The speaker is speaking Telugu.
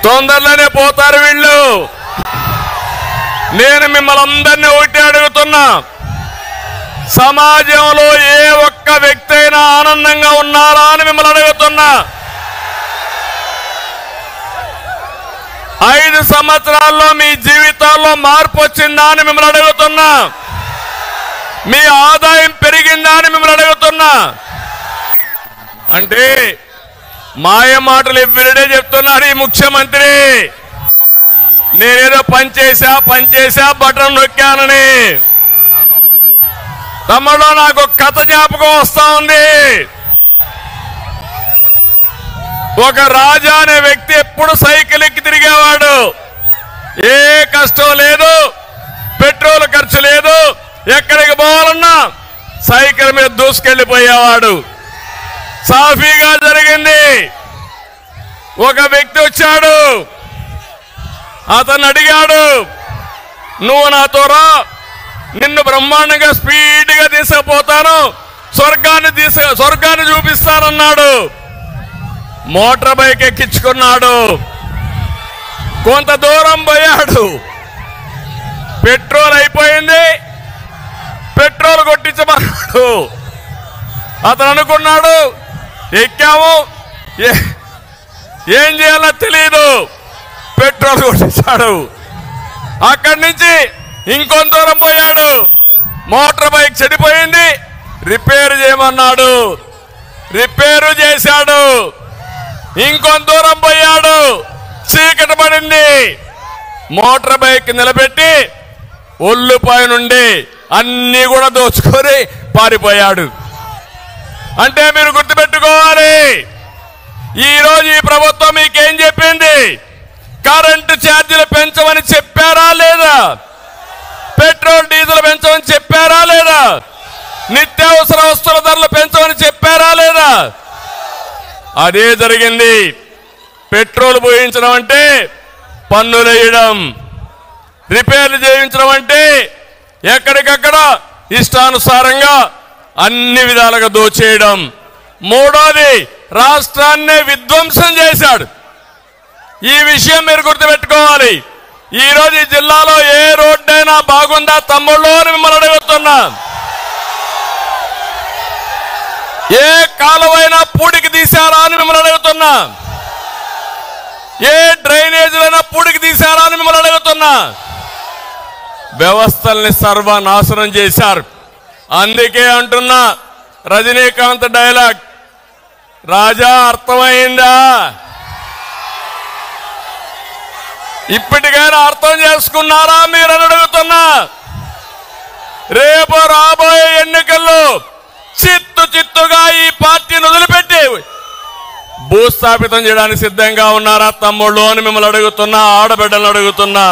తొందరలోనే పోతారు వీళ్ళు. నేను మిమ్మల్ని అందరినీ ఒకటి అడుగుతున్నా, సమాజంలో ఏ ఒక్క వ్యక్తి అయినా ఆనందంగా ఉన్నారా అని మిమ్మల్ని అడుగుతున్నా. 5 సంవత్సరాల్లో మీ జీవితాల్లో మార్పు వచ్చిందా అని మిమ్మల్ని అడుగుతున్నా. మీ ఆదాయం పెరిగిందా అని మిమ్మల్ని అడుగుతున్నా. అంటే మాయ మాటలు ఎవ్రీడే చెప్తున్నారు ఈ ముఖ్యమంత్రి. నేనేదో పనిచేసా బటన్ నొక్కానని. తమ్ముడు, నాకు కథ జ్ఞాపకం వస్తా ఉంది. ఒక రాజా అనే వ్యక్తి ఎప్పుడు సైకిల్ ఎక్కి తిరిగేవాడు. ఏ కష్టం లేదు, పెట్రోల్ ఖర్చు లేదు, ఎక్కడికి పోవాలన్నా సైకిల్ మీద దూసుకెళ్లిపోయేవాడు. సాఫీగా జరిగింది. ఒక వ్యక్తి వచ్చాడు, అతను అడిగాడు, నువ్వు నాతో రా, నిన్ను బ్రహ్మాండంగా స్పీడ్గా తీసుకుపోతాను, స్వర్గాన్ని చూపిస్తానన్నాడు. Motor bike ఎక్కించుకున్నాడు. కొంత దూరం పోయాడు, పెట్రోల్ అయిపోయింది. పెట్రోల్ కొట్టించమన్నాడు. అతను అనుకున్నాడు, ఎక్కాము, ఏం చేయాలో తెలియదు, పెట్రోల్ కొట్టించాడు. అక్కడి నుంచి ఇంకొంత దూరం పోయాడు, మోటార్ బైక్ చెడిపోయింది, రిపేర్ చేయమన్నాడు. రిపేరు చేశాడు. ఇంకొంత దూరం పోయాడు, చీకటి పడింది. మోటార్ బైక్ నిలబెట్టి ఒళ్ళుపై నుండి అన్ని కూడా దోచుకొని పారిపోయాడు. అంటే మీరు గుర్తుపెట్టుకోవాలి, ఈరోజు ఈ ప్రభుత్వం మీకేం చెప్పింది? కరెంటు ఛార్జీలు పెంచమని చెప్పారా లేదా? పెట్రోల్ డీజిల్ పెంచమని చెప్పారా లేదా? నిత్యావసర వస్తువుల ధరలు పెంచమని చెప్పారా లేదా? అదే జరిగింది. పెట్రోల్ పోయించడం అంటే పన్నులు వేయడం, రిపేర్లు చేయించడం అంటే ఎక్కడికక్కడ ఇష్టానుసారంగా అన్ని విధాలుగా దోచేయడం. మూడోది, రాష్ట్రాన్నే విధ్వంసం చేశాడు. ఈ విషయం మీరు గుర్తుపెట్టుకోవాలి. ఈరోజు ఈ జిల్లాలో ఏ రోడ్డైనా బాగుందా తమ్ముళ్ళు అని మిమ్మల్ని అడుగుతున్నా. ఏ కాలువైనా పూడికి తీశారా అని మిమ్మల్ని అడుగుతున్నా. ఏ డ్రైనేజీలైనా పూడికి తీశారా అని మిమ్మల్ని అడుగుతున్నా. వ్యవస్థల్ని సర్వనాశనం చేశారు. అందుకే అంటున్నా, రజనీకాంత్ డైలాగ్, రాజా అర్థమైందా? ఇప్పటికైనా అర్థం చేసుకున్నారా మీరు అని అడుగుతున్నా. రేపు రాబోయే ఎన్నికల్లో చిత్తుగా ఈ పార్టీని వదిలిపెట్టి భూస్థాపితం చేయడానికి సిద్ధంగా ఉన్నారా తమ్ముళ్ళు అని మిమ్మల్ని అడుగుతున్నా, ఆడబిడ్డలను అడుగుతున్నా.